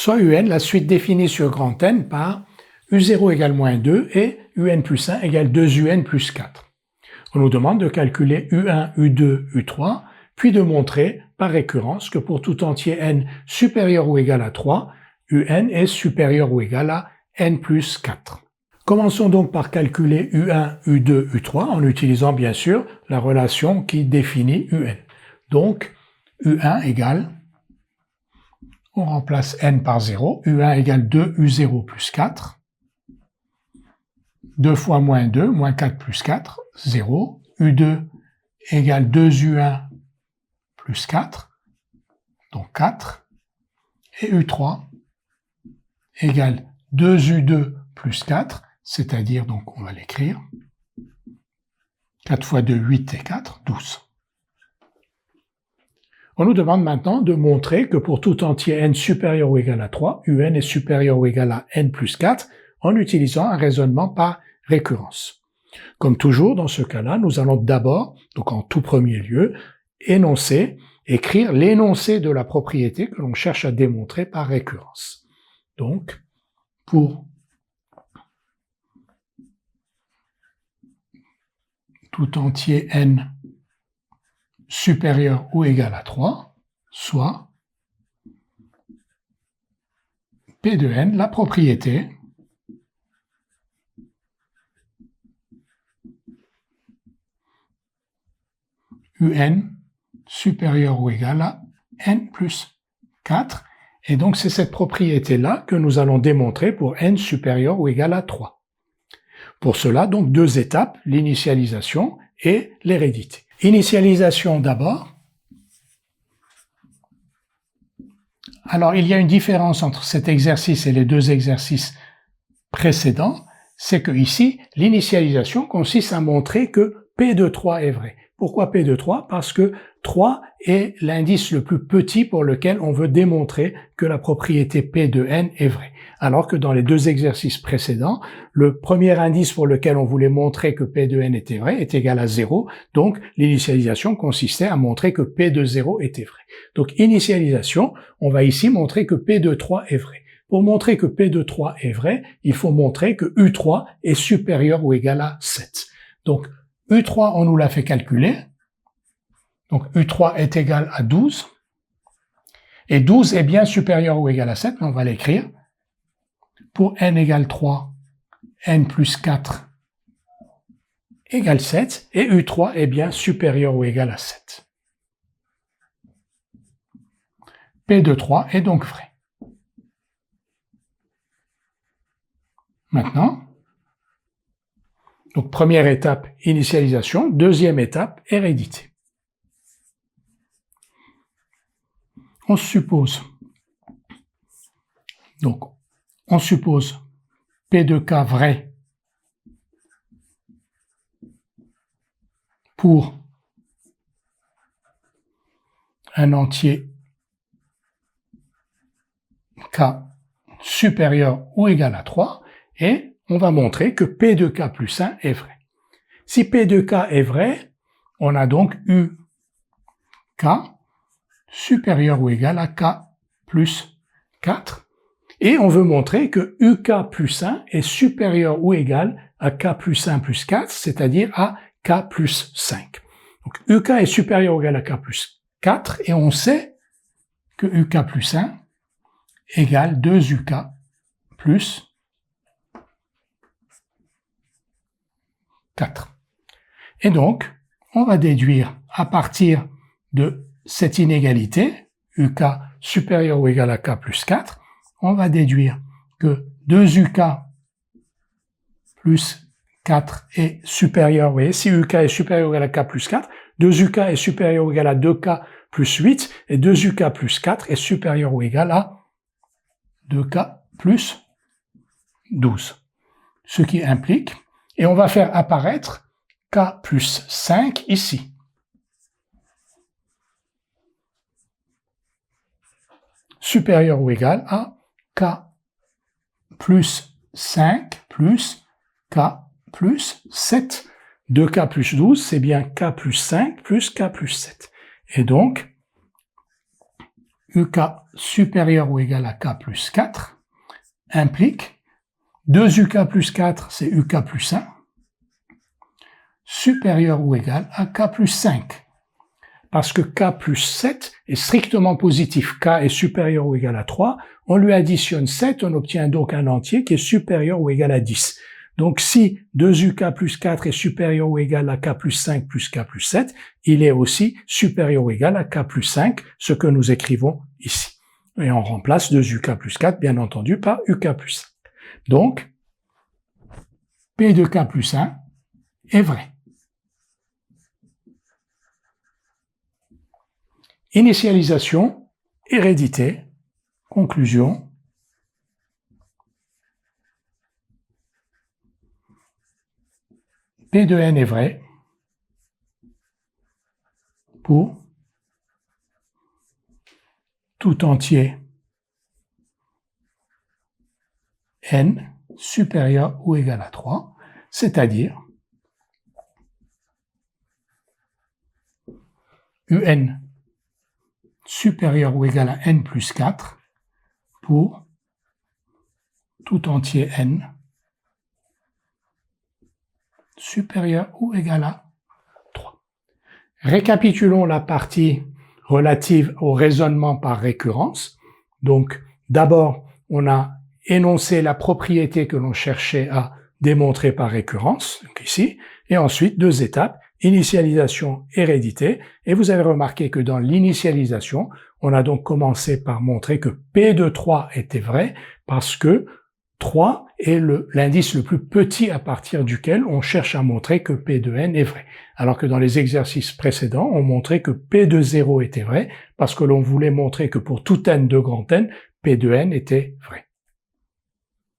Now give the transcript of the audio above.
soit UN, la suite définie sur grand N par U0 égale moins 2 et UN plus 1 égale 2UN plus 4. On nous demande de calculer U1, U2, U3, puis de montrer par récurrence que pour tout entier n supérieur ou égal à 3, UN est supérieur ou égal à n plus 4. Commençons donc par calculer U1, U2, U3 en utilisant bien sûr la relation qui définit UN. Donc, U1 égale, on remplace n par 0, U1 égale 2U0 plus 4, 2 fois moins 2, moins 4 plus 4, 0, U2 égale 2U1 plus 4, donc 4, et U3 égale 2U2 plus 4, c'est-à-dire, donc on va l'écrire, 4 fois 2, 8 et 4, 12. On nous demande maintenant de montrer que pour tout entier n supérieur ou égal à 3, UN est supérieur ou égal à n plus 4 en utilisant un raisonnement par récurrence. Comme toujours, dans ce cas-là, nous allons d'abord, donc en tout premier lieu, écrire l'énoncé de la propriété que l'on cherche à démontrer par récurrence. Donc, pour tout entier n supérieur ou égal à 3, soit P de n, la propriété UN supérieur ou égal à n plus 4. Et donc, c'est cette propriété-là que nous allons démontrer pour n supérieur ou égal à 3. Pour cela, donc, deux étapes, l'initialisation et l'hérédité. Initialisation d'abord. Alors, il y a une différence entre cet exercice et les deux exercices précédents, c'est que ici, l'initialisation consiste à montrer que P de 3 est vrai. Pourquoi P de 3? Parce que 3 est l'indice le plus petit pour lequel on veut démontrer que la propriété P de n est vraie. Alors que dans les deux exercices précédents, le premier indice pour lequel on voulait montrer que P de n était vrai est égal à 0. Donc, l'initialisation consistait à montrer que P de 0 était vrai. Donc, initialisation, on va ici montrer que P de 3 est vrai. Pour montrer que P de 3 est vrai, il faut montrer que U3 est supérieur ou égal à 7. Donc, U3, on nous l'a fait calculer. Donc, U3 est égal à 12. Et 12 est bien supérieur ou égal à 7, mais on va l'écrire. Pour n égale 3, n plus 4 égale 7. Et U3 est bien supérieur ou égal à 7. P de 3 est donc vrai. Maintenant, donc première étape, initialisation. Deuxième étape, hérédité. On suppose P de K vrai pour un entier K supérieur ou égal à 3 et on va montrer que P de K plus 1 est vrai. Si P de K est vrai, on a donc UK supérieur ou égal à K plus 4. Et on veut montrer que UK plus 1 est supérieur ou égal à K plus 1 plus 4, c'est-à-dire à K plus 5. Donc UK est supérieur ou égal à K plus 4, et on sait que UK plus 1 égale 2UK plus 4. Et donc, on va déduire à partir de cette inégalité, UK supérieur ou égal à K plus 4, on va déduire que 2UK plus 4 est supérieur, vous voyez, si UK est supérieur ou égal à K plus 4, 2UK est supérieur ou égal à 2K plus 8, et 2UK plus 4 est supérieur ou égal à 2K plus 12. Ce qui implique, et on va faire apparaître K plus 5 ici. Supérieur ou égal à K plus 5 plus K plus 7. 2K plus 12, c'est bien K plus 5 plus K plus 7. Et donc, UK supérieur ou égal à K plus 4 implique 2 UK plus 4, c'est UK plus 1, supérieur ou égal à K plus 5. Parce que K plus 7 est strictement positif, K est supérieur ou égal à 3, on lui additionne 7, on obtient donc un entier qui est supérieur ou égal à 10. Donc si 2UK plus 4 est supérieur ou égal à K plus 5 plus K plus 7, il est aussi supérieur ou égal à K plus 5, ce que nous écrivons ici. Et on remplace 2UK plus 4, bien entendu, par UK plus 5. Donc, P de K plus 1 est vrai. Initialisation, hérédité, conclusion. P de n est vrai pour tout entier n supérieur ou égal à 3, c'est-à-dire un supérieur ou égal à n plus 4 pour tout entier n supérieur ou égal à 3. Récapitulons la partie relative au raisonnement par récurrence. Donc, d'abord, on a énoncé la propriété que l'on cherchait à démontrer par récurrence, donc ici, et ensuite, 2 étapes, initialisation, hérédité, et vous avez remarqué que dans l'initialisation, on a donc commencé par montrer que P de 3 était vrai, parce que 3 est l'indice le plus petit à partir duquel on cherche à montrer que P de n est vrai. Alors que dans les exercices précédents, on montrait que P de 0 était vrai, parce que l'on voulait montrer que pour tout n de grand N, P de n était vrai.